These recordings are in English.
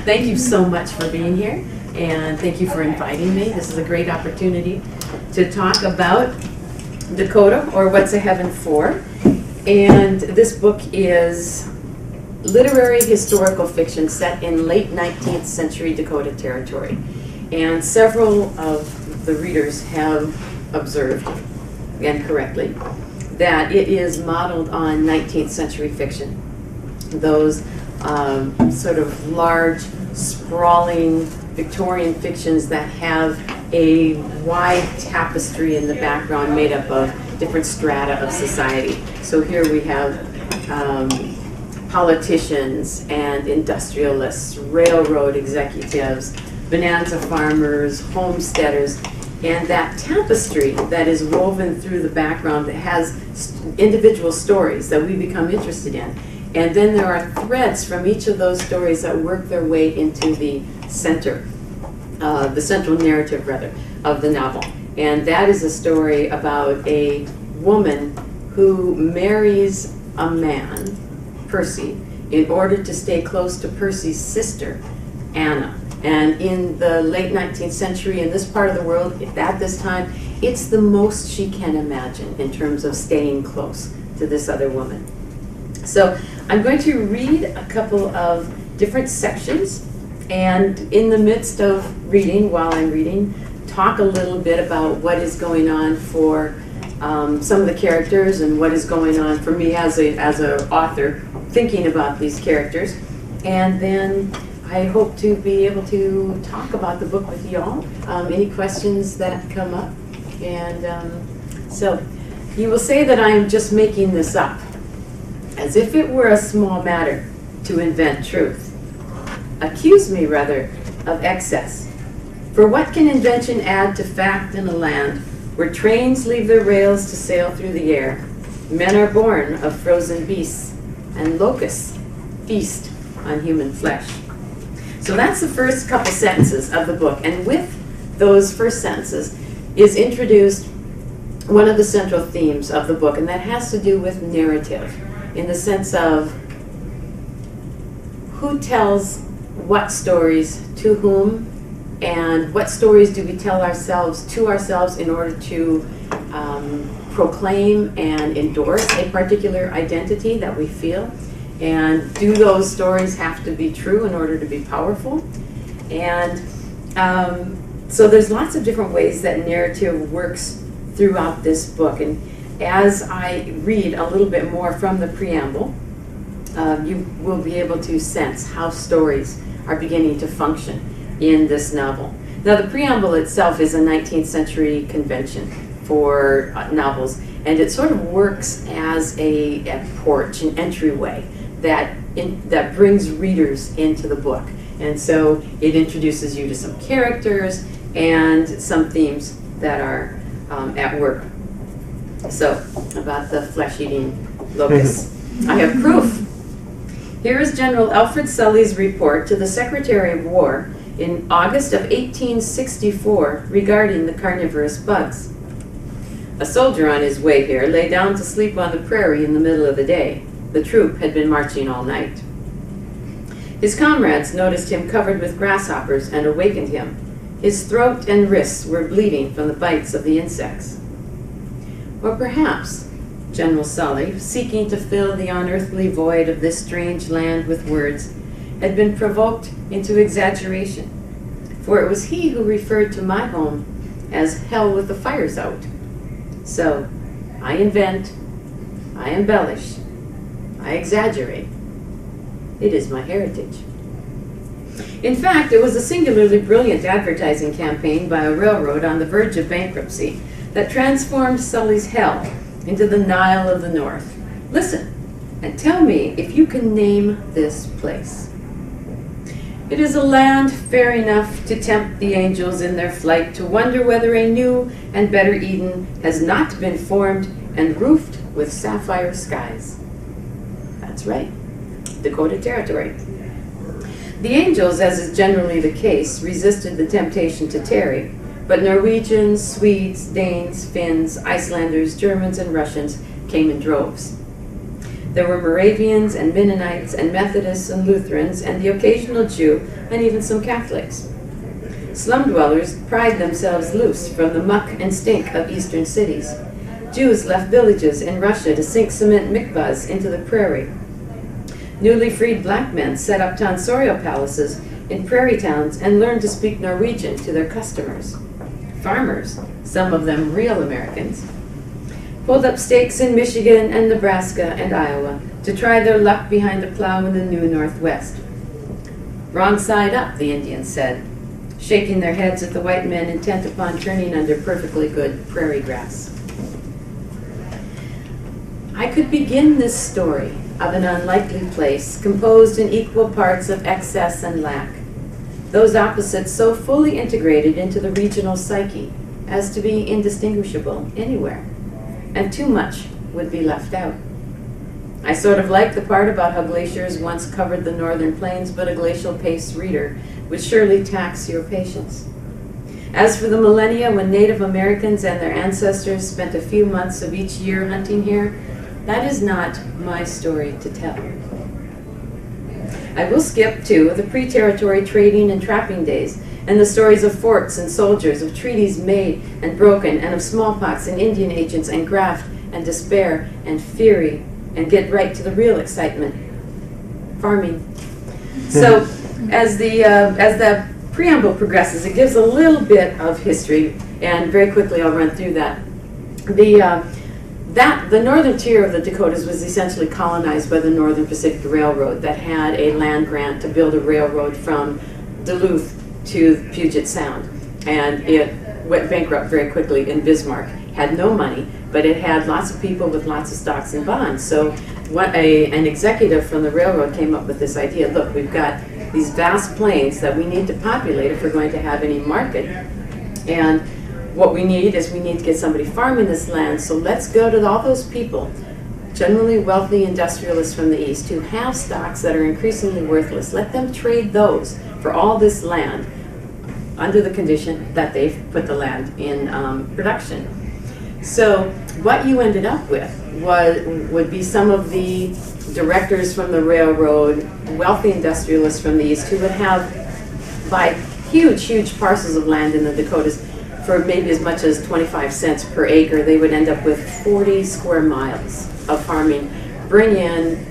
thank you so much for being here, and thank you for inviting me. This is a great opportunity to talk about Dakota, or What's a Heaven For. And this book is literary historical fiction set in late 19th century Dakota Territory. And several of the readers have observed, and correctly, that it is modeled on 19th century fiction. Those sort of large, sprawling Victorian fictions that have a wide tapestry in the background made up of different strata of society. So here we have politicians and industrialists, railroad executives, bonanza farmers, homesteaders, and that tapestry that is woven through the background that has individual stories that we become interested in. And then there are threads from each of those stories that work their way into the center, the central narrative, rather, of the novel. And that is a story about a woman who marries a man, Percy, in order to stay close to Percy's sister, Anna. And in the late 19th century, in this part of the world, at this time, it's the most she can imagine in terms of staying close to this other woman. So I'm going to read a couple of different sections, and in the midst of reading, while I'm reading, talk a little bit about what is going on for some of the characters and what is going on for me as an author thinking about these characters. And then I hope to be able to talk about the book with y'all, any questions that come up. And so you will say that I am just making this up, as if it were a small matter to invent truth. Accuse me, rather, of excess. For what can invention add to fact in a land where trains leave their rails to sail through the air? Men are born of frozen beasts, and locusts feast on human flesh. So that's the first couple sentences of the book. And with those first sentences is introduced one of the central themes of the book, and that has to do with narrative, in the sense of who tells what stories to whom, and what stories do we tell ourselves to ourselves in order to proclaim and endorse a particular identity that we feel. And do those stories have to be true in order to be powerful? And so there's lots of different ways that narrative works throughout this book. And as I read a little bit more from the preamble, you will be able to sense how stories are beginning to function in this novel. Now, the preamble itself is a 19th century convention for novels, and it sort of works as a porch, an entryway that brings readers into the book. And so it introduces you to some characters and some themes that are at work. So, about the flesh-eating locusts. I have proof. Here is General Alfred Sully's report to the Secretary of War in August of 1864 regarding the carnivorous bugs. A soldier on his way here lay down to sleep on the prairie in the middle of the day. The troop had been marching all night. His comrades noticed him covered with grasshoppers and awakened him. His throat and wrists were bleeding from the bites of the insects. Or perhaps General Sully, seeking to fill the unearthly void of this strange land with words, had been provoked into exaggeration, for it was he who referred to my home as hell with the fires out. So, I invent, I embellish, I exaggerate. It is my heritage. In fact, it was a singularly brilliant advertising campaign by a railroad on the verge of bankruptcy that transformed Sully's hell into the Nile of the North. Listen, and tell me if you can name this place. It is a land fair enough to tempt the angels in their flight to wonder whether a new and better Eden has not been formed and roofed with sapphire skies. That's right, Dakota Territory. The angels, as is generally the case, resisted the temptation to tarry, but Norwegians, Swedes, Danes, Finns, Icelanders, Germans, and Russians came in droves. There were Moravians and Mennonites and Methodists and Lutherans and the occasional Jew and even some Catholics. Slum dwellers pried themselves loose from the muck and stink of eastern cities. Jews left villages in Russia to sink cement mikvahs into the prairie. Newly freed black men set up tonsorial palaces in prairie towns and learned to speak Norwegian to their customers. Farmers, some of them real Americans, pulled up stakes in Michigan and Nebraska and Iowa to try their luck behind the plow in the new Northwest. Wrong side up, the Indians said, shaking their heads at the white men intent upon turning under perfectly good prairie grass. I could begin this story of an unlikely place composed in equal parts of excess and lack, those opposites so fully integrated into the regional psyche as to be indistinguishable anywhere, and too much would be left out. I sort of like the part about how glaciers once covered the northern plains, but a glacial pace reader would surely tax your patience. As for the millennia when Native Americans and their ancestors spent a few months of each year hunting here, that is not my story to tell. I will skip, too, the pre-territory trading and trapping days, and the stories of forts and soldiers, of treaties made and broken, and of smallpox and Indian agents and graft and despair and fury, and get right to the real excitement, farming. So as the preamble progresses, it gives a little bit of history, and very quickly I'll run through that. The northern tier of the Dakotas was essentially colonized by the Northern Pacific Railroad that had a land grant to build a railroad from Duluth to Puget Sound. And it went bankrupt very quickly in Bismarck. Had no money, but it had lots of people with lots of stocks and bonds. So an executive from the railroad came up with this idea. Look, we've got these vast plains that we need to populate if we're going to have any market. And what we need to get somebody farming this land, so let's go to all those people, generally wealthy industrialists from the East, who have stocks that are increasingly worthless. Let them trade those for all this land under the condition that they've put the land in production. So what you ended up with would be some of the directors from the railroad, wealthy industrialists from the East, who would buy huge parcels of land in the Dakotas for maybe as much as 25 cents per acre. They would end up with 40 square miles of farming, bring in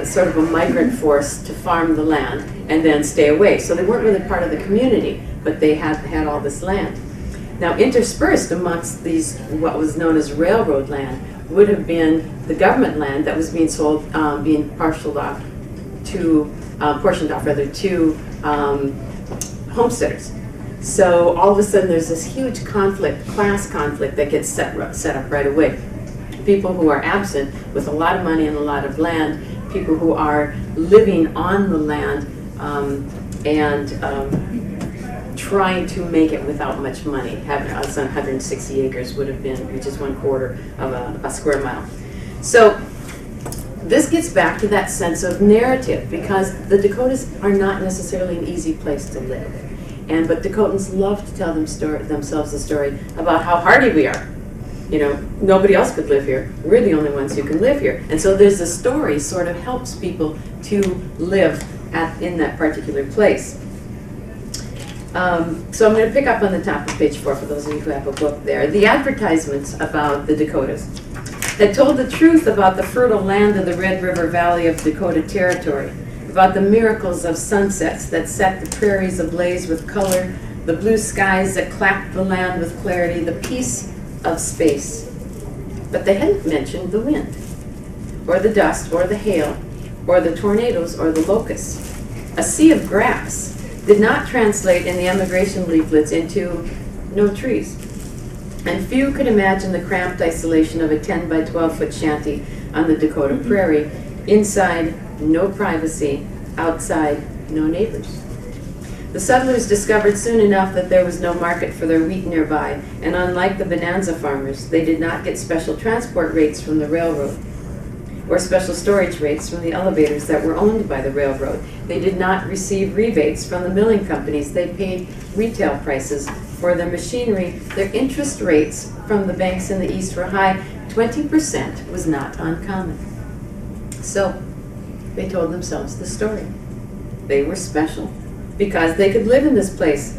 sort of a migrant force to farm the land, and then stay away. So they weren't really part of the community, but they had all this land. Now, interspersed amongst these, what was known as railroad land, would have been the government land that was being sold, being portioned off to homesteaders. So all of a sudden there's this huge conflict, class conflict, that gets set up right away. People who are absent with a lot of money and a lot of land, people who are living on the land trying to make it without much money. Having 160 acres would have been, which is 1/4 of a square mile. So this gets back to that sense of narrative, because the Dakotas are not necessarily an easy place to live. But Dakotans love to tell themselves the story about how hardy we are. You know, nobody else could live here. We're the only ones who can live here. And so there's a story sort of helps people to live in that particular place. So I'm going to pick up on the top of page 4 for those of you who have a book there. The advertisements about the Dakotas that told the truth about the fertile land of the Red River Valley of Dakota Territory, about the miracles of sunsets that set the prairies ablaze with color, the blue skies that clapped the land with clarity, the peace of space. But they hadn't mentioned the wind, or the dust, or the hail, or the tornadoes, or the locusts. A sea of grass did not translate in the emigration leaflets into no trees. And few could imagine the cramped isolation of a 10 by 12 foot shanty on the Dakota prairie. Inside, no privacy. Outside, no neighbors. The settlers discovered soon enough that there was no market for their wheat nearby, and unlike the bonanza farmers, they did not get special transport rates from the railroad, or special storage rates from the elevators that were owned by the railroad. They did not receive rebates from the milling companies. They paid retail prices for their machinery. Their interest rates from the banks in the East were high. 20% was not uncommon. So they told themselves the story. They were special because they could live in this place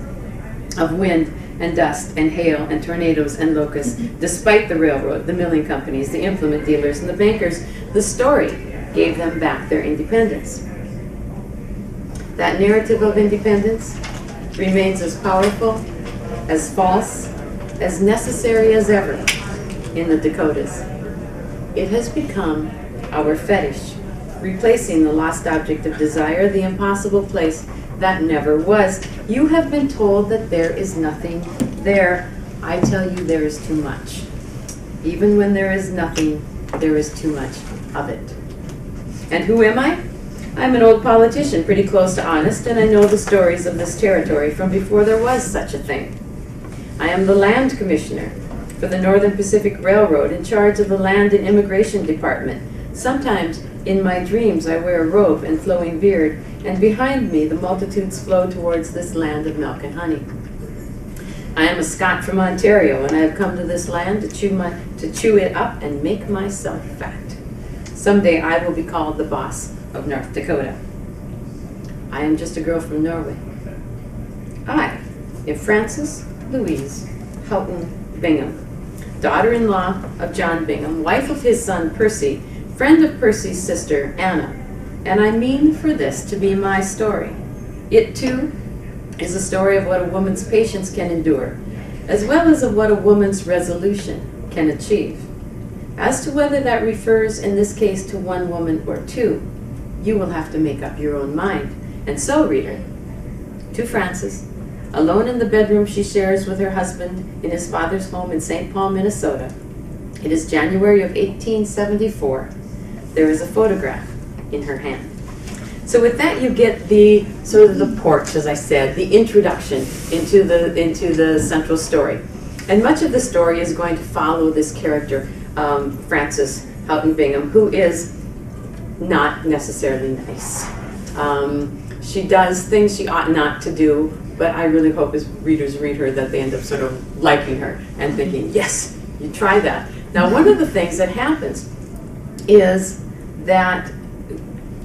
of wind and dust and hail and tornadoes and locusts, despite the railroad, the milling companies, the implement dealers, and the bankers. The story gave them back their independence. That narrative of independence remains as powerful, as false, as necessary as ever in the Dakotas. It has become our fetish, replacing the lost object of desire, the impossible place that never was. You have been told that there is nothing there. I tell you, there is too much. Even when there is nothing, there is too much of it. And who am I? I'm an old politician, pretty close to honest, and I know the stories of this territory from before there was such a thing. I am the land commissioner for the Northern Pacific Railroad, in charge of the Land and Immigration Department. Sometimes in my dreams I wear a robe and flowing beard, and behind me the multitudes flow towards this land of milk and honey. I am a Scot from Ontario, and I have come to this land to chew it up and make myself fat. Someday I will be called the boss of North Dakota. I am just a girl from Norway. I am Frances Louise Houghton Bingham, daughter-in-law of John Bingham, wife of his son Percy, friend of Percy's sister Anna, and I mean for this to be my story. It too is a story of what a woman's patience can endure, as well as of what a woman's resolution can achieve. As to whether that refers in this case to one woman or two, you will have to make up your own mind. And so, reader, to Frances, alone in the bedroom she shares with her husband in his father's home in St. Paul, Minnesota. It is January of 1874. There is a photograph in her hand. So with that, you get the sort of the porch, as I said, the introduction into the central story. And much of the story is going to follow this character, Frances Houghton Bingham, who is not necessarily nice. She does things she ought not to do, but I really hope as readers read her that they end up sort of liking her and thinking, yes, you try that. Now, one of the things that happens is that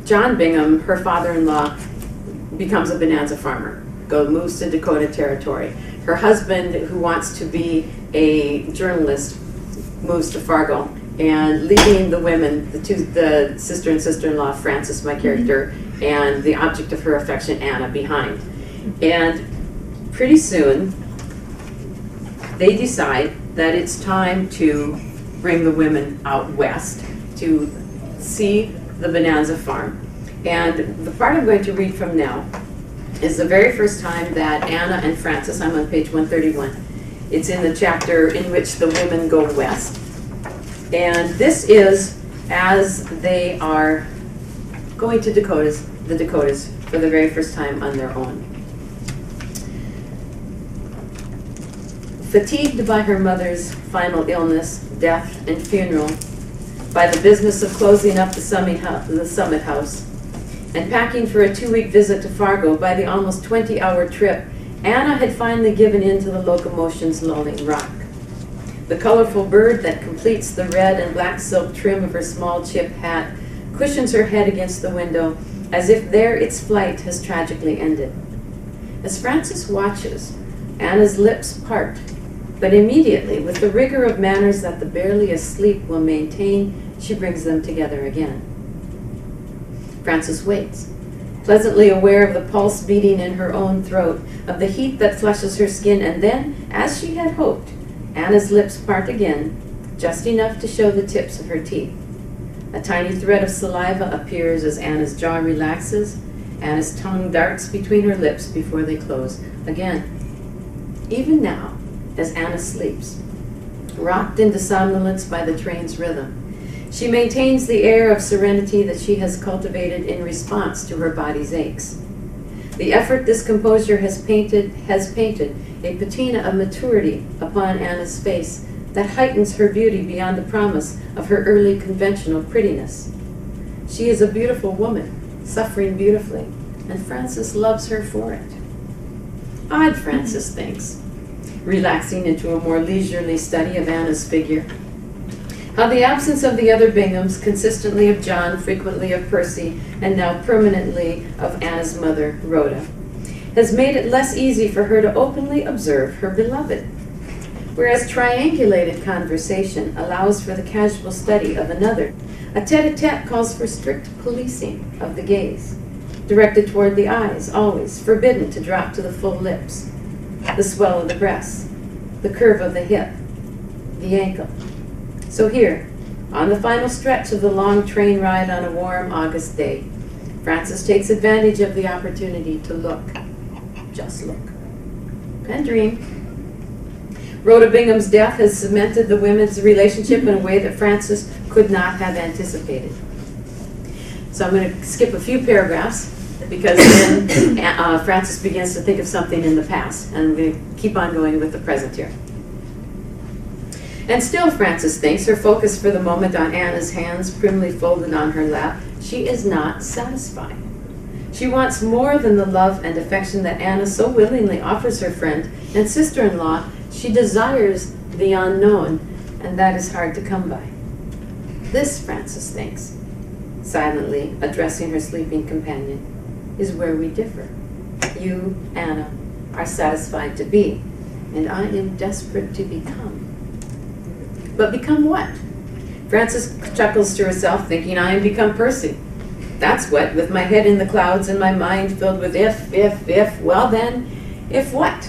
John Bingham, her father-in-law, becomes a bonanza farmer, moves to Dakota Territory. Her husband, who wants to be a journalist, moves to Fargo, and leaving the women, the sister and sister-in-law, Frances, my character, and the object of her affection, Anna, behind. And pretty soon, they decide that it's time to bring the women out west to see the bonanza farm. And the part I'm going to read from now is the very first time that Anna and Frances, I'm on page 131, it's in the chapter in which the women go west. And this is as they are going to the Dakotas for the very first time on their own. Fatigued by her mother's final illness, death, and funeral, by the business of closing up the Summit House, and packing for a 2-week visit to Fargo, by the almost 20-hour trip, Anna had finally given in to the locomotion's lulling rock. The colorful bird that completes the red and black silk trim of her small chip hat cushions her head against the window, as if there its flight has tragically ended. As Frances watches, Anna's lips part, but immediately, with the rigor of manners that the barely asleep will maintain, she brings them together again. Frances waits, pleasantly aware of the pulse beating in her own throat, of the heat that flushes her skin, and then, as she had hoped, Anna's lips part again, just enough to show the tips of her teeth. A tiny thread of saliva appears as Anna's jaw relaxes. Anna's tongue darts between her lips before they close again. Even now, as Anna sleeps, rocked into somnolence by the train's rhythm, she maintains the air of serenity that she has cultivated in response to her body's aches. The effort this composure has painted a patina of maturity upon Anna's face that heightens her beauty beyond the promise of her early conventional prettiness. She is a beautiful woman, suffering beautifully, and Frances loves her for it. Odd, Frances thinks, relaxing into a more leisurely study of Anna's figure. How the absence of the other Binghams, consistently of John, frequently of Percy, and now permanently of Anna's mother, Rhoda, has made it less easy for her to openly observe her beloved. Whereas triangulated conversation allows for the casual study of another, a tete-a-tete calls for strict policing of the gaze, directed toward the eyes, always, forbidden to drop to the full lips, the swell of the breasts, the curve of the hip, the ankle. So here, on the final stretch of the long train ride on a warm August day, Frances takes advantage of the opportunity to look, just look, and dream. Rhoda Bingham's death has cemented the women's relationship in a way that Frances could not have anticipated. So I'm going to skip a few paragraphs because then Frances begins to think of something in the past, and I'm going to keep on going with the present here. And still, Frances thinks, her focus for the moment on Anna's hands primly folded on her lap, she is not satisfied. She wants more than the love and affection that Anna so willingly offers her friend and sister-in-law. She desires the unknown, and that is hard to come by. This, Frances thinks, silently addressing her sleeping companion, is where we differ. You, Anna, are satisfied to be, and I am desperate to become. But become what? Frances chuckles to herself, thinking, I am become Percy. That's what, with my head in the clouds and my mind filled with if, well then, if what?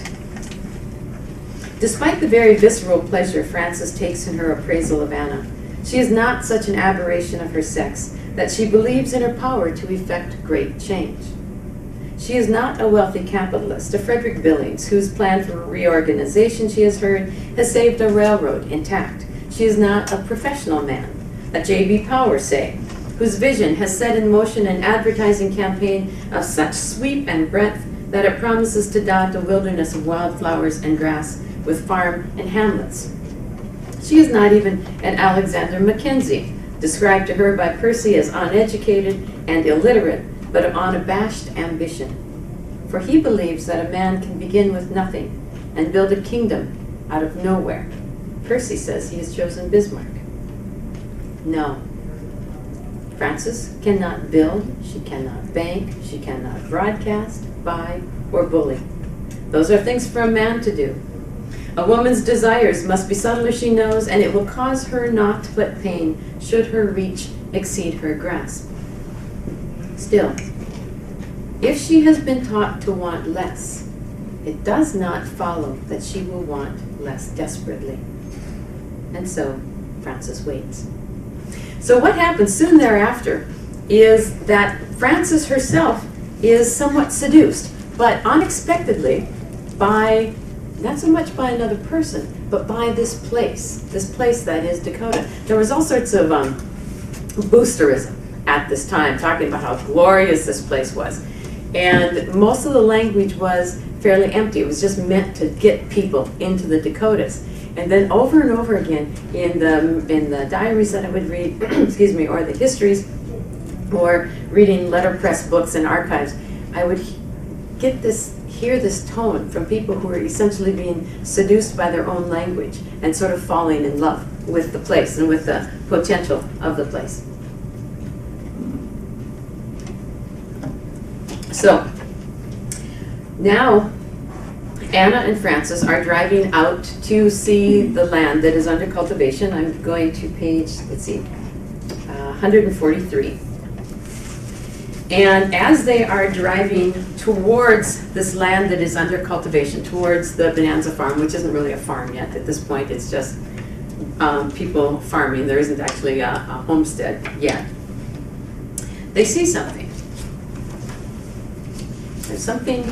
Despite the very visceral pleasure Frances takes in her appraisal of Anna, she is not such an aberration of her sex that she believes in her power to effect great change. She is not a wealthy capitalist, a Frederick Billings, whose plan for reorganization, she has heard, has saved a railroad intact. She is not a professional man, a J.B. Power, say, whose vision has set in motion an advertising campaign of such sweep and breadth that it promises to dot a wilderness of wildflowers and grass with farm and hamlets. She is not even an Alexander Mackenzie, described to her by Percy as uneducated and illiterate, but of unabashed ambition. For he believes that a man can begin with nothing and build a kingdom out of nowhere. Percy says he has chosen Bismarck. No. Frances cannot build, she cannot bank, she cannot broadcast, buy, or bully. Those are things for a man to do. A woman's desires must be subtler, she knows, and it will cause her naught but pain should her reach exceed her grasp. Still, if she has been taught to want less, it does not follow that she will want less desperately. And so, Frances waits. So what happens soon thereafter is that Frances herself is somewhat seduced, but unexpectedly by, not so much by another person, but by this place that is Dakota. There was all sorts of boosterism at this time, talking about how glorious this place was. And most of the language was fairly empty. It was just meant to get people into the Dakotas. And then over and over again in the diaries that I would read, excuse me, or the histories, or reading letterpress books and archives, I would hear this tone from people who were essentially being seduced by their own language and sort of falling in love with the place and with the potential of the place. So now Anna and Frances are driving out to see the land that is under cultivation. I'm going to page, 143. And as they are driving towards this land that is under cultivation, towards the Bonanza farm, which isn't really a farm yet at this point, it's just people farming. There isn't actually a homestead yet. They see something. There's something,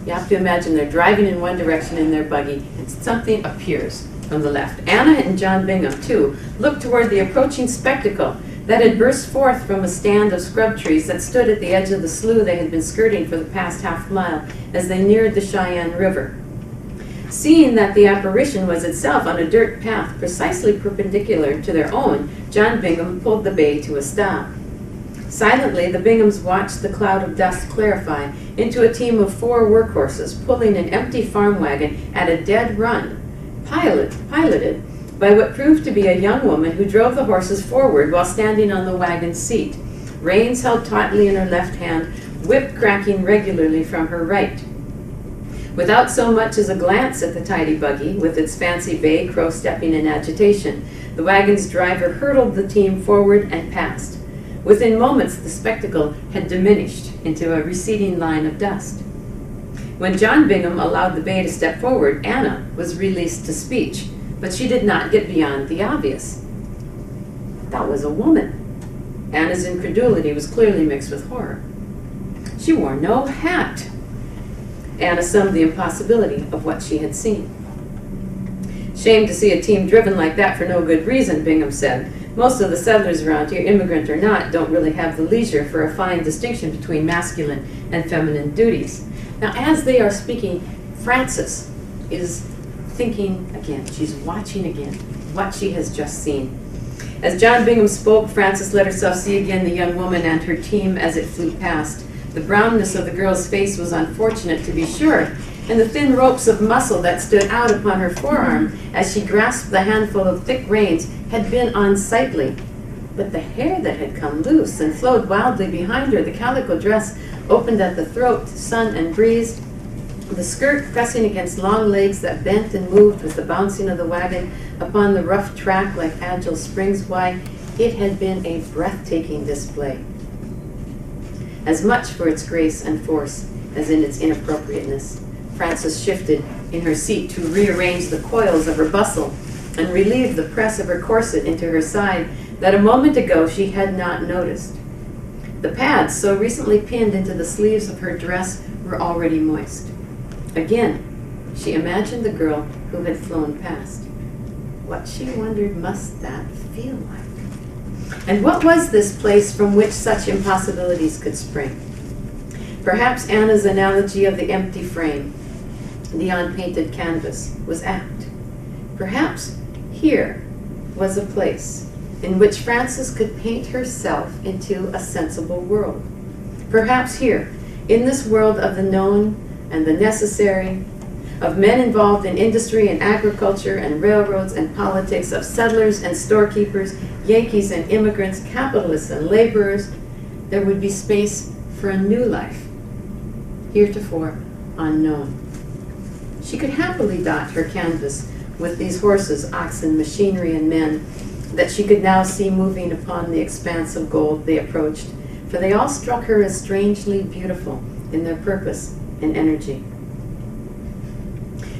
you have to imagine they're driving in one direction in their buggy, and something appears from the left. Anna and John Bingham, too, looked toward the approaching spectacle that had burst forth from a stand of scrub trees that stood at the edge of the slough they had been skirting for the past half mile as they neared the Cheyenne River. Seeing that the apparition was itself on a dirt path precisely perpendicular to their own, John Bingham pulled the bay to a stop. Silently, the Binghams watched the cloud of dust clarify into a team of 4 workhorses pulling an empty farm wagon at a dead run, piloted by what proved to be a young woman who drove the horses forward while standing on the wagon seat, reins held tautly in her left hand, whip cracking regularly from her right. Without so much as a glance at the tidy buggy, with its fancy bay crow stepping in agitation, the wagon's driver hurtled the team forward and past. Within moments, the spectacle had diminished into a receding line of dust. When John Bingham allowed the bay to step forward, Anna was released to speech, but she did not get beyond the obvious. That was a woman. Anna's incredulity was clearly mixed with horror. She wore no hat. Anna summed the impossibility of what she had seen. Shame to see a team driven like that for no good reason, Bingham said. Most of the settlers around here, immigrant or not, don't really have the leisure for a fine distinction between masculine and feminine duties. Now, as they are speaking, Frances is thinking again. She's watching again what she has just seen. As John Bingham spoke, Frances let herself see again the young woman and her team as it flew past. The brownness of the girl's face was unfortunate, to be sure, and the thin ropes of muscle that stood out upon her forearm as she grasped the handful of thick reins had been unsightly. But the hair that had come loose and flowed wildly behind her, the calico dress opened at the throat to sun and breeze, the skirt pressing against long legs that bent and moved with the bouncing of the wagon upon the rough track like agile springs, why, it had been a breathtaking display. As much for its grace and force as in its inappropriateness, Frances shifted in her seat to rearrange the coils of her bustle and relieve the press of her corset into her side that a moment ago she had not noticed. The pads, so recently pinned into the sleeves of her dress, were already moist. Again, she imagined the girl who had flown past. What, she wondered, must that feel like? And what was this place from which such impossibilities could spring? Perhaps Anna's analogy of the empty frame, the unpainted canvas, was apt. Perhaps here was a place in which Frances could paint herself into a sensible world. Perhaps here, in this world of the known and the necessary, of men involved in industry and agriculture and railroads and politics, of settlers and storekeepers, Yankees and immigrants, capitalists and laborers, there would be space for a new life, heretofore unknown. She could happily dot her canvas with these horses, oxen, machinery, and men that she could now see moving upon the expanse of gold they approached, for they all struck her as strangely beautiful in their purpose and energy.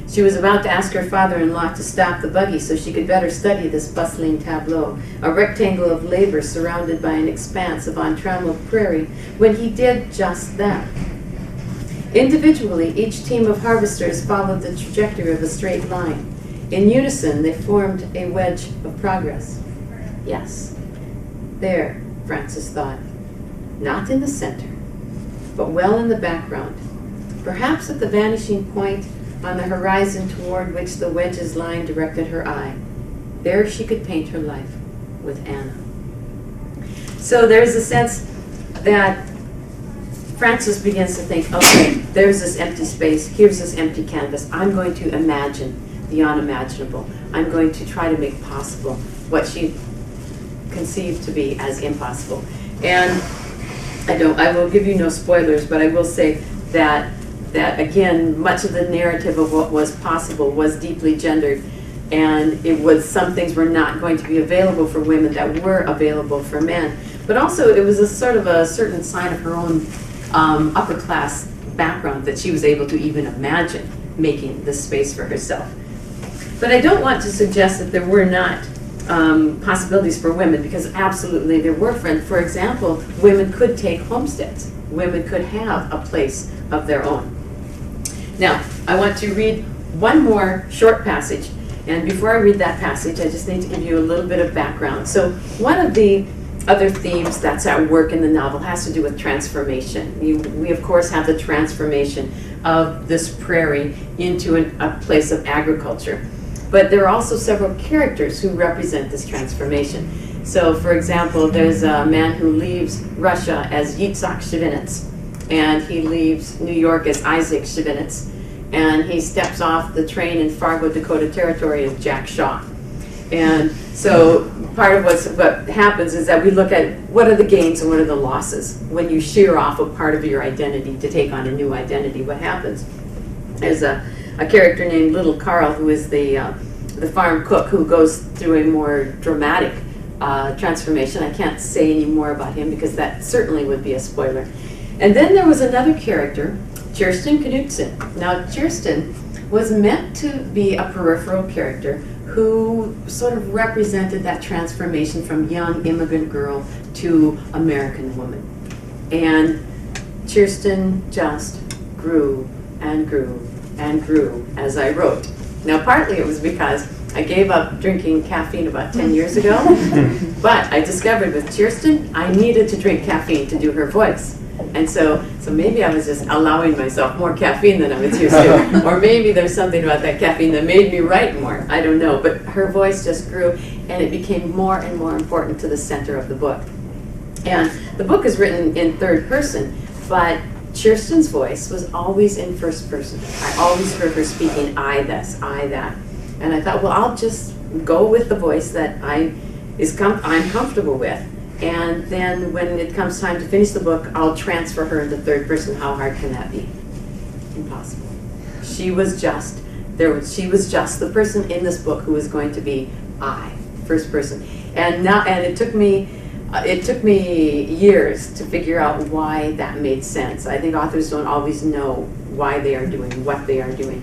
She was about to ask her father-in-law to stop the buggy so she could better study this bustling tableau, a rectangle of labor surrounded by an expanse of untrammeled prairie, when he did just that. Individually, each team of harvesters followed the trajectory of a straight line. In unison, they formed a wedge of progress. Yes, there, Frances thought, not in the center, but well in the background, perhaps at the vanishing point on the horizon toward which the wedge's line directed her eye. There she could paint her life with Anna. So there's a sense that Frances begins to think, okay, there's this empty space, here's this empty canvas. I'm going to imagine the unimaginable. I'm going to try to make possible what she conceived to be as impossible. And I will give you no spoilers, but I will say that again, much of the narrative of what was possible was deeply gendered, and it was, some things were not going to be available for women that were available for men. But also it was a sort of a certain sign of her own upper class background that she was able to even imagine making this space for herself. But I don't want to suggest that there were not possibilities for women, because absolutely there were. For example, women could take homesteads. Women could have a place of their own. Now, I want to read one more short passage, and before I read that passage, I just need to give you a little bit of background. So one of the other themes that's at work in the novel has to do with transformation. We of course have the transformation of this prairie into a place of agriculture. But there are also several characters who represent this transformation. So, for example, there's a man who leaves Russia as Yitzhak Shevinitz, and he leaves New York as Isaac Shevinitz, and he steps off the train in Fargo, Dakota Territory as Jack Shaw. And so part of what happens is that we look at what are the gains and what are the losses when you shear off a part of your identity to take on a new identity. What happens? There's a character named Little Carl who is the farm cook who goes through a more dramatic transformation. I can't say any more about him because that certainly would be a spoiler. And then there was another character, Kirsten Knudsen. Now Kirsten was meant to be a peripheral character who sort of represented that transformation from young immigrant girl to American woman. And Kirsten just grew and grew and grew as I wrote. Now partly it was because I gave up drinking caffeine about 10 years ago, but I discovered with Kirsten I needed to drink caffeine to do her voice. And so maybe I was just allowing myself more caffeine than I was used to. Or maybe there's something about that caffeine that made me write more. I don't know. But her voice just grew, and it became more and more important to the center of the book. And the book is written in third person, but Kirsten's voice was always in first person. I always heard her speaking, I this, I that. And I thought, well, I'll just go with the voice that I'm comfortable with. And then when it comes time to finish the book, I'll transfer her into third person. How hard can that be? Impossible. She was just the person in this book who was going to be I, first person. And it took me years to figure out why that made sense. I think authors don't always know why they are doing what they are doing.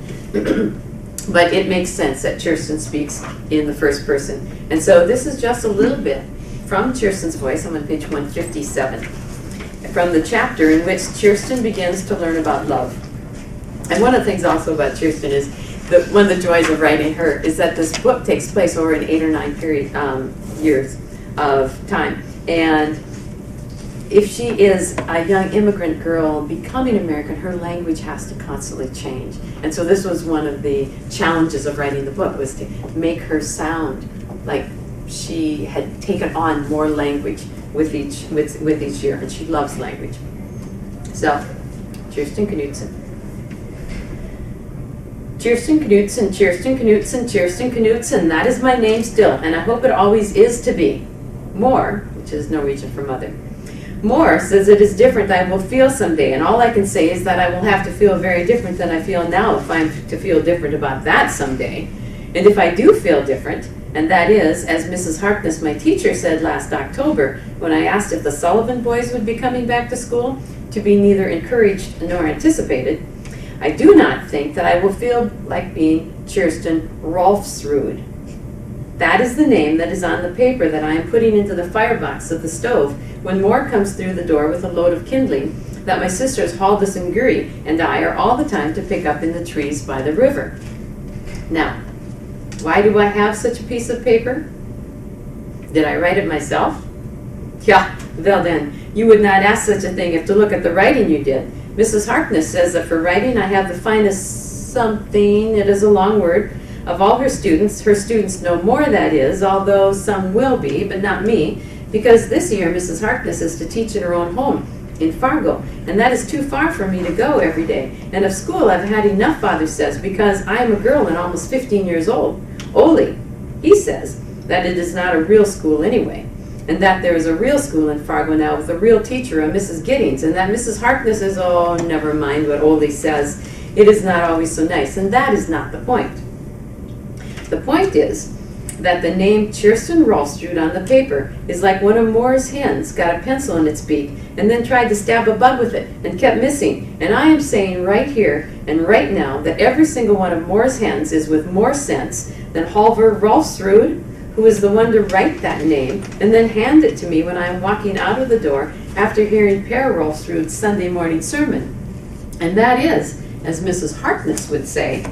But it makes sense that Kirsten speaks in the first person. And so this is just a little bit from Kirsten's voice. I'm on page 157, from the chapter in which Kirsten begins to learn about love. And one of the things also about Kirsten is that one of the joys of writing her is that this book takes place over an 8 or 9 years of time. And if she is a young immigrant girl becoming American, her language has to constantly change. And so this was one of the challenges of writing the book, was to make her sound like she had taken on more language with each year, and she loves language. So, Kirsten Knudsen. Kirsten Knudsen, Kirsten Knudsen, Kirsten Knudsen. That is my name still, and I hope it always is to be. More, which is Norwegian for mother. More says it is different I will feel someday, and all I can say is that I will have to feel very different than I feel now if I'm to feel different about that someday. And if I do feel different, and that is, as Mrs. Harkness, my teacher, said last October when I asked if the Sullivan boys would be coming back to school, to be neither encouraged nor anticipated, I do not think that I will feel like being Kirsten Rolfsrud. That is the name that is on the paper that I am putting into the firebox of the stove when Moore comes through the door with a load of kindling that my sisters Haldis and Guri and I are all the time to pick up in the trees by the river. Now, why do I have such a piece of paper? Did I write it myself? Yeah, well then, you would not ask such a thing if to look at the writing you did. Mrs. Harkness says that for writing I have the finest something, it is a long word, of all her students. Her students know more, that is, although some will be, but not me, because this year Mrs. Harkness is to teach in her own home in Fargo, and that is too far for me to go every day. And of school I've had enough, Father says, because I am a girl and almost 15 years old. Ole, he says that it is not a real school anyway, and that there is a real school in Fargo now with a real teacher, a Mrs. Giddings, and that Mrs. Harkness is, oh, never mind what Ole says. It is not always so nice, and that is not the point. The point is that the name Kirsten Rolfsrud on the paper is like one of Moore's hens got a pencil in its beak and then tried to stab a bug with it and kept missing. And I am saying right here and right now that every single one of Moore's hens is with more sense than Halvor Rolfsrud, who is the one to write that name and then hand it to me when I am walking out of the door after hearing Per Rolfsrud's Sunday morning sermon. And that is, as Mrs. Harkness would say,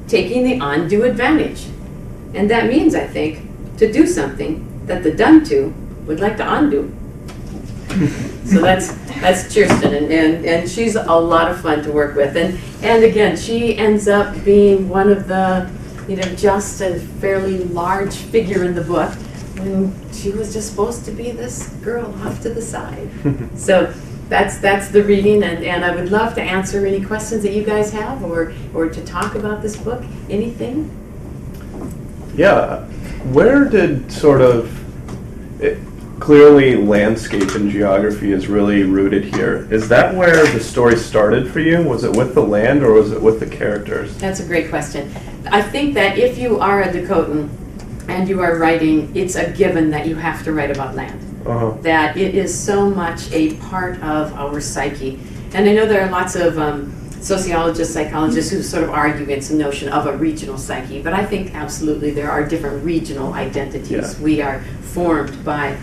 taking the undue advantage. And that means, I think, to do something that the done to would like to undo. So that's Kirsten, and she's a lot of fun to work with. And again, she ends up being one of the, just a fairly large figure in the book when she was just supposed to be this girl off to the side. So that's the reading, and I would love to answer any questions that you guys have or to talk about this book. Anything? Yeah, where did sort of, clearly landscape and geography is really rooted here. Is that where the story started for you? Was it with the land or was it with the characters? That's a great question. I think that if you are a Dakotan and you are writing, it's a given that you have to write about land. That it is so much a part of our psyche. And I know there are lots of sociologists, psychologists who sort of argue against the notion of a regional psyche, but I think absolutely there are different regional identities. Yeah. We are formed by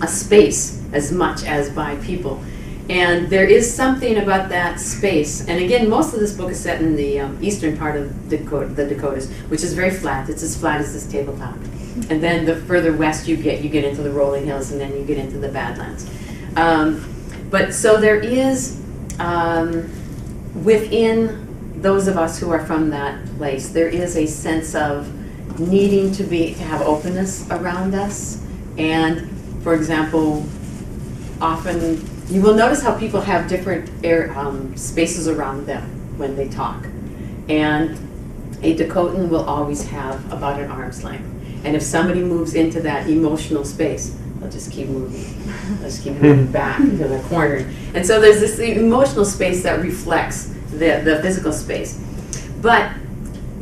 a space as much as by people. And there is something about that space. And again, most of this book is set in the eastern part of the Dakotas, which is very flat. It's as flat as this tabletop. And then the further west you get into the rolling hills, and then you get into the Badlands. But so there is, within those of us who are from that place, there is a sense of needing to have openness around us. And for example, often you will notice how people have different spaces around them when they talk. And a Dakotan will always have about an arm's length. And if somebody moves into that emotional space, they'll just keep moving. They'll just keep moving back into the corner. And so there's this emotional space that reflects the physical space. But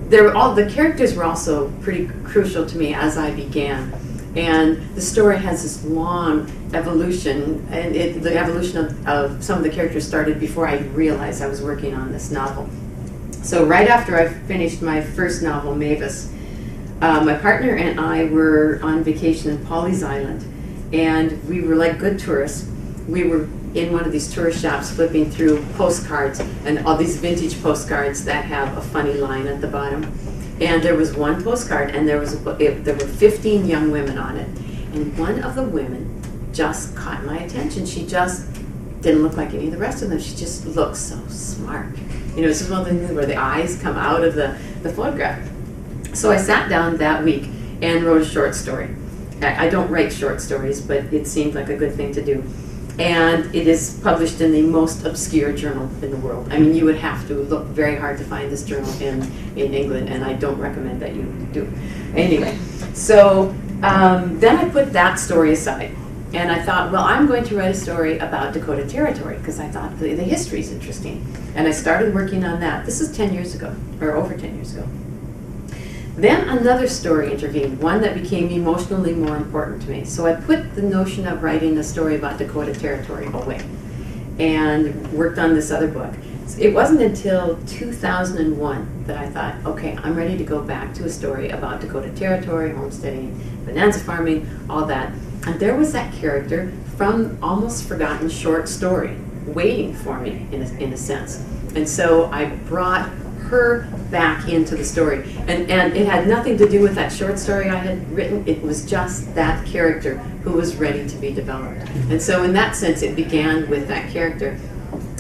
the characters were also pretty crucial to me as I began. And the story has this long evolution, and the evolution of some of the characters started before I realized I was working on this novel. So right after I finished my first novel, Mavis, my partner and I were on vacation in Pawleys Island, and we were like good tourists. We were in one of these tourist shops flipping through postcards, and all these vintage postcards that have a funny line at the bottom. And there was one postcard, and there were 15 young women on it. And one of the women just caught my attention. She just didn't look like any of the rest of them. She just looked so smart. You know, this is one of the things where the eyes come out of the photograph. So I sat down that week and wrote a short story. I don't write short stories, but it seemed like a good thing to do. And it is published in the most obscure journal in the world. I mean, you would have to look very hard to find this journal in England, and I don't recommend that you do. Anyway, so then I put that story aside, and I thought, well, I'm going to write a story about Dakota Territory, because I thought the history is interesting. And I started working on that. This is 10 years ago, or over 10 years ago. Then another story intervened, one that became emotionally more important to me. So I put the notion of writing a story about Dakota Territory away and worked on this other book. So it wasn't until 2001 that I thought, okay, I'm ready to go back to a story about Dakota Territory, homesteading, bonanza farming, all that. And there was that character from almost forgotten short story waiting for me in a sense. And so I brought her back into the story. And it had nothing to do with that short story I had written. It was just that character who was ready to be developed. And so in that sense, it began with that character.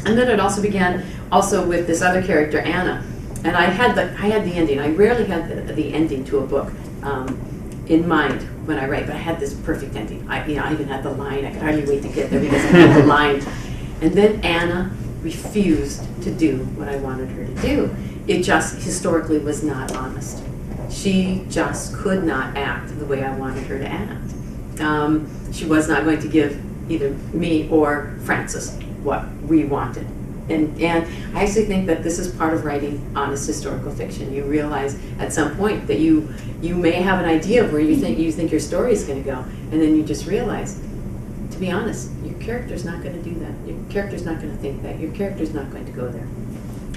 And then it also began with this other character, Anna. And I had the ending. I rarely have the ending to a book in mind when I write, but I had this perfect ending. I even had the line. I could hardly wait to get there because I had the line. And then Anna refused to do what I wanted her to do. It just historically was not honest. She just could not act the way I wanted her to act. She was not going to give either me or Francis what we wanted. And I actually think that this is part of writing honest historical fiction. You realize at some point that you may have an idea of where you think your story is going to go, and then you just realize, to be honest, your character's not going to do that. Your character's not going to think that. Your character's not going to go there.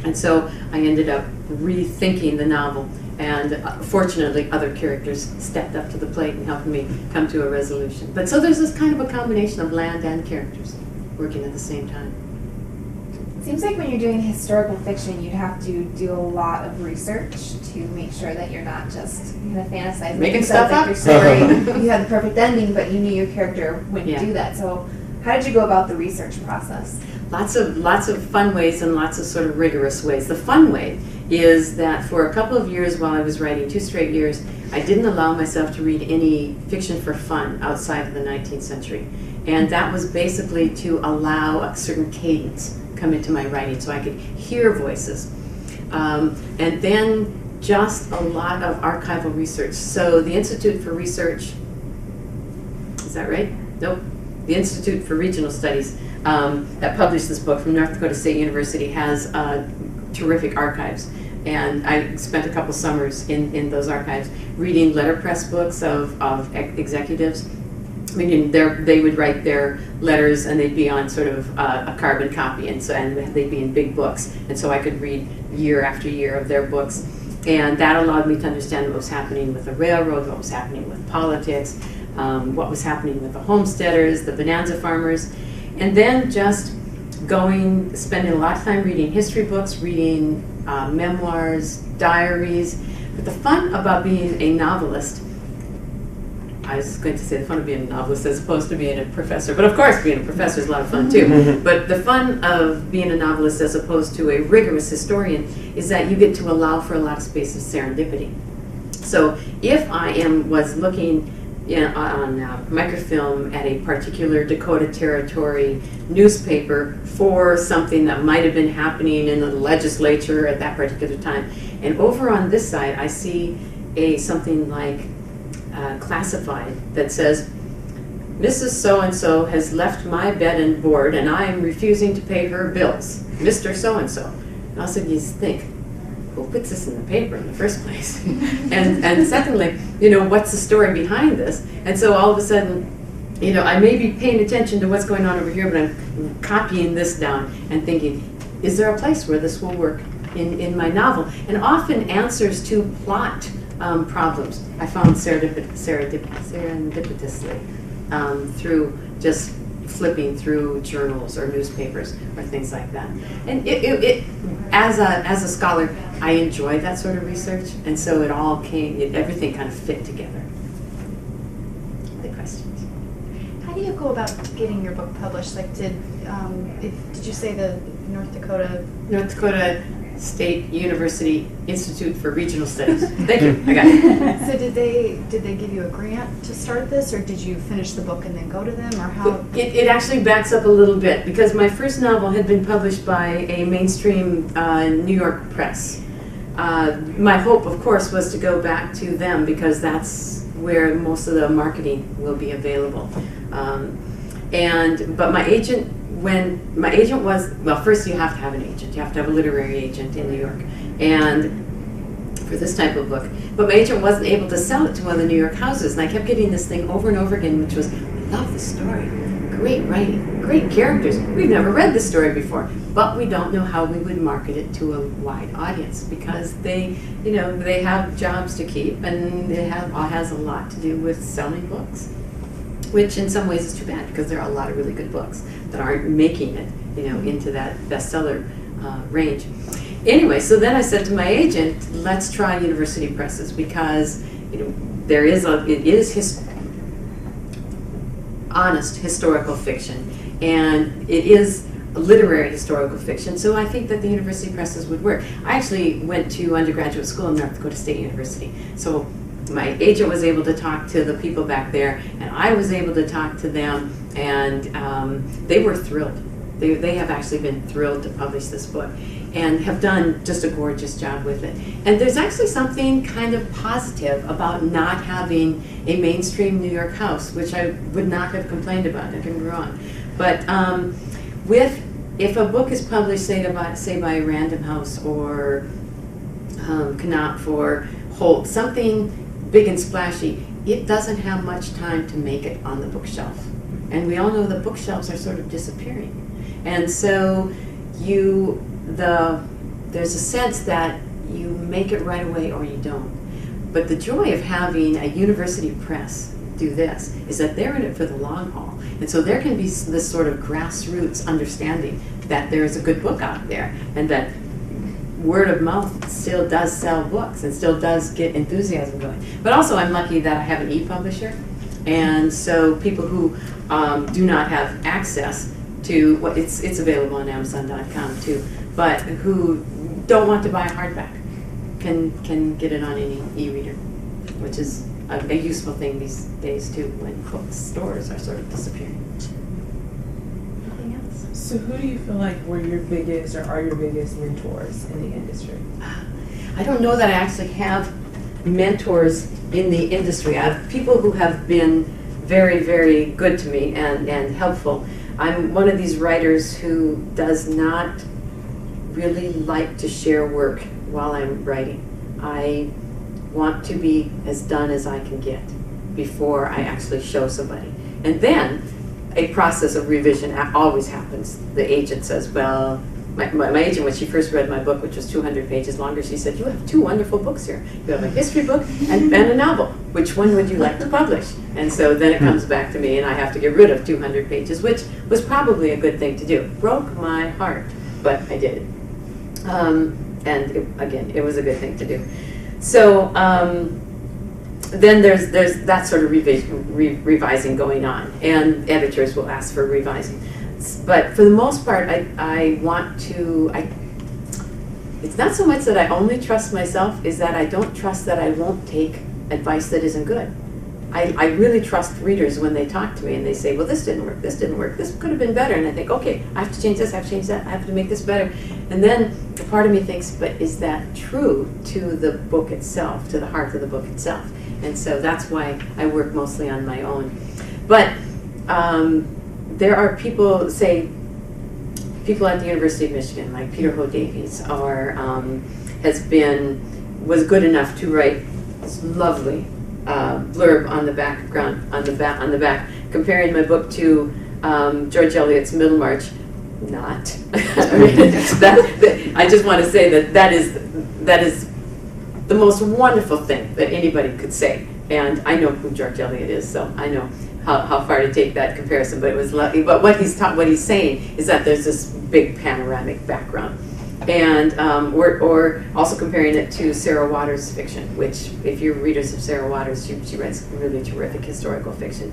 And so I ended up rethinking the novel, and fortunately other characters stepped up to the plate and helped me come to a resolution. But so there's this kind of a combination of land and characters working at the same time. It seems like when you're doing historical fiction, you have to do a lot of research to make sure that you're not just kind of fantasizing. Making stuff up. Your story, you had the perfect ending, but you knew your character wouldn't do that. So how did you go about the research process? Lots of fun ways and lots of sort of rigorous ways. The fun way is that for a couple of years while I was writing, 2 straight years, I didn't allow myself to read any fiction for fun outside of the 19th century. And that was basically to allow a certain cadence come into my writing so I could hear voices. And then just a lot of archival research. So the Institute for Research, is that right? Nope. The Institute for Regional Studies that published this book from North Dakota State University has terrific archives. And I spent a couple summers in those archives reading letterpress books of executives. Meaning they would write their letters and they'd be on sort of a carbon copy, and they'd be in big books. And so I could read year after year of their books. And that allowed me to understand what was happening with the railroad, what was happening with politics, what was happening with the homesteaders, the bonanza farmers. And then just spending a lot of time reading history books, reading memoirs, diaries. But the fun about being a novelist, I was going to say the fun of being a novelist as opposed to being a professor, but of course being a professor is a lot of fun too. But the fun of being a novelist as opposed to a rigorous historian is that you get to allow for a lot of space of serendipity. So if I was looking on microfilm at a particular Dakota Territory newspaper for something that might have been happening in the legislature at that particular time, and over on this side I see something like classified that says, Mrs. So-and-so has left my bed and board and I am refusing to pay her bills. Mr. So-and-so. And all of a sudden you think, who puts this in the paper in the first place? and secondly, what's the story behind this? And so all of a sudden, I may be paying attention to what's going on over here, but I'm copying this down and thinking, is there a place where this will work in my novel? And often answers to plot problems I found serendipitously through just flipping through journals or newspapers or things like that. And as a scholar, I enjoyed that sort of research, and so everything kind of fit together. The questions? How do you go about getting your book published? Like, did you say the North Dakota State University Institute for Regional Studies? Thank you, I got it. So did they give you a grant to start this, or did you finish the book and then go to them, or how? It actually backs up a little bit, because my first novel had been published by a mainstream New York press. My hope, of course, was to go back to them, because that's where most of the marketing will be available. But my agent, first you have to have an agent. You have to have a literary agent in New York, and for this type of book. But my agent wasn't able to sell it to one of the New York houses, and I kept getting this thing over and over again, which was, I love the story, great writing, great characters. We've never read this story before, but we don't know how we would market it to a wide audience, because they have jobs to keep, and all has a lot to do with selling books. Which in some ways is too bad, because there are a lot of really good books that aren't making it, into that bestseller range. Anyway, so then I said to my agent, let's try university presses, because it is honest historical fiction, and it is literary historical fiction. So I think that the university presses would work. I actually went to undergraduate school in North Dakota State University, so my agent was able to talk to the people back there, and I was able to talk to them, and they were thrilled. They have actually been thrilled to publish this book, and have done just a gorgeous job with it. And there's actually something kind of positive about not having a mainstream New York house, which I would not have complained about, don't get me wrong. But if a book is published, say by Random House or Knopf or Holt, something big and splashy, it doesn't have much time to make it on the bookshelf. And we all know the bookshelves are sort of disappearing. And so there's a sense that you make it right away or you don't. But the joy of having a university press do this is that they're in it for the long haul. And so there can be this sort of grassroots understanding that there's a good book out there, and that word of mouth still does sell books and still does get enthusiasm going. But also I'm lucky that I have an e-publisher, and so people who do not have access to it's available on Amazon.com too, but who don't want to buy a hardback can get it on any e-reader, which is a useful thing these days too, when bookstores are sort of disappearing. Anything else? So who do you feel like were your biggest or are your biggest mentors in the industry? I don't know that I actually have mentors in the industry. I have people who have been very, very good to me and helpful. I'm one of these writers who does not really like to share work while I'm writing. I want to be as done as I can get before I actually show somebody. And then a process of revision always happens. The agent says, well, my agent, when she first read my book, which was 200 pages longer, she said, you have two wonderful books here. You have a history book and a novel. Which one would you like to publish? And so then it comes back to me and I have to get rid of 200 pages, which was probably a good thing to do. Broke my heart, but I did it. Again, it was a good thing to do. So then there's that sort of revising going on, and editors will ask for revising. But for the most part, I want to, it's not so much that I only trust myself, is that I don't trust that I won't take advice that isn't good. I really trust readers when they talk to me and they say, well, this didn't work, this could have been better. And I think, okay, I have to change this, I have to change that, I have to make this better. And then a part of me thinks, but is that true to the book itself, to the heart of the book itself? And so that's why I work mostly on my own. But there are people, say, people at the University of Michigan, like Peter Ho Davies, was good enough to write this lovely blurb on the background, on the back, comparing my book to George Eliot's Middlemarch. Not. I mean, I just want to say that is the most wonderful thing that anybody could say. And I know who George Eliot is, so I know how far to take that comparison. But it was lovely. But what he's saying is that there's this big panoramic background. And or also comparing it to Sarah Waters' fiction, which, if you're readers of Sarah Waters, she writes really terrific historical fiction.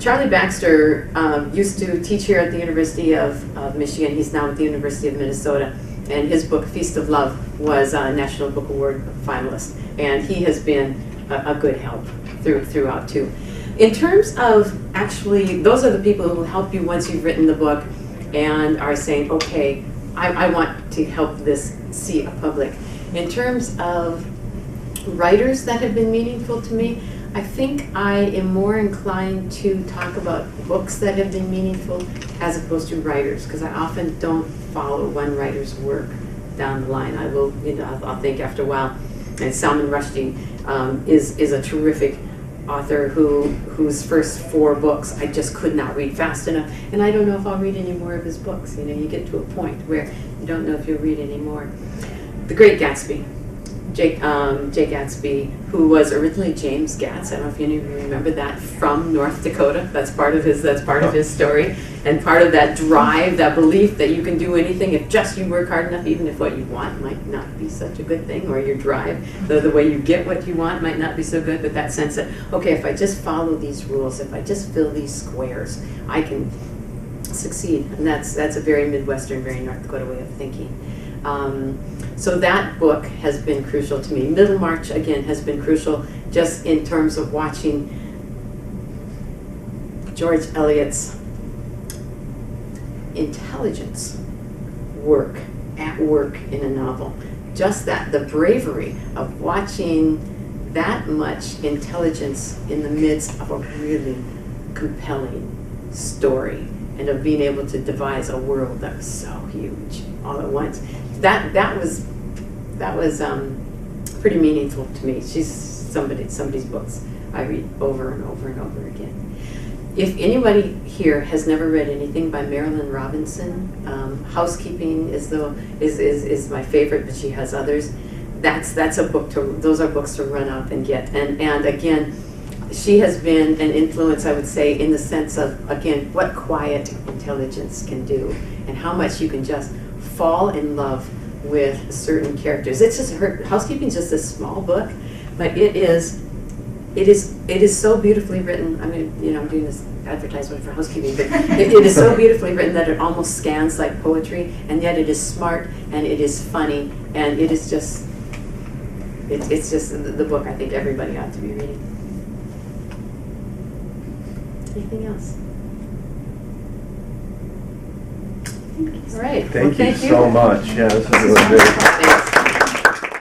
Charlie Baxter used to teach here at the University of Michigan. He's now at the University of Minnesota. And his book, Feast of Love, was a National Book Award finalist. And he has been a good help throughout, too. In terms of actually, those are the people who will help you once you've written the book and are saying, okay, I want to help this see a public. In terms of writers that have been meaningful to me, I think I am more inclined to talk about books that have been meaningful as opposed to writers, because I often don't follow one writer's work down the line. I will, I'll think after a while. And Salman Rushdie is a terrific author whose first 4 books I just could not read fast enough, and I don't know if I'll read any more of his books. You get to a point where you don't know if you'll read any more. The Great Gatsby, Jay Gatsby, who was originally James Gatz. I don't know if any of you remember that, from North Dakota. That's part of his story, and part of that drive, that belief that you can do anything if just you work hard enough, even if what you want might not be such a good thing, or your drive, the way you get what you want might not be so good, but that sense that, okay, if I just follow these rules, if I just fill these squares, I can succeed. And that's a very Midwestern, very North Dakota way of thinking. So that book has been crucial to me. Middlemarch, again, has been crucial just in terms of watching George Eliot's intelligence at work in a novel. Just that, the bravery of watching that much intelligence in the midst of a really compelling story, and of being able to devise a world that was so huge all at once. That was pretty meaningful to me. She's somebody's books I read over and over and over again. If anybody here has never read anything by Marilyn Robinson, Housekeeping is my favorite, but she has others. That's a book those are books to run up and get. And again, she has been an influence, I would say, in the sense of, again, what quiet intelligence can do, and how much you can just fall in love with certain characters. It's just Housekeeping is just a small book, but it is so beautifully written. I mean, I'm doing this advertisement for Housekeeping, but it is so beautifully written that it almost scans like poetry, and yet it is smart and it is funny, and it is just it's just the book I think everybody ought to be reading. Anything else? All right. Thank you so much. Yeah, this is really great. Thanks.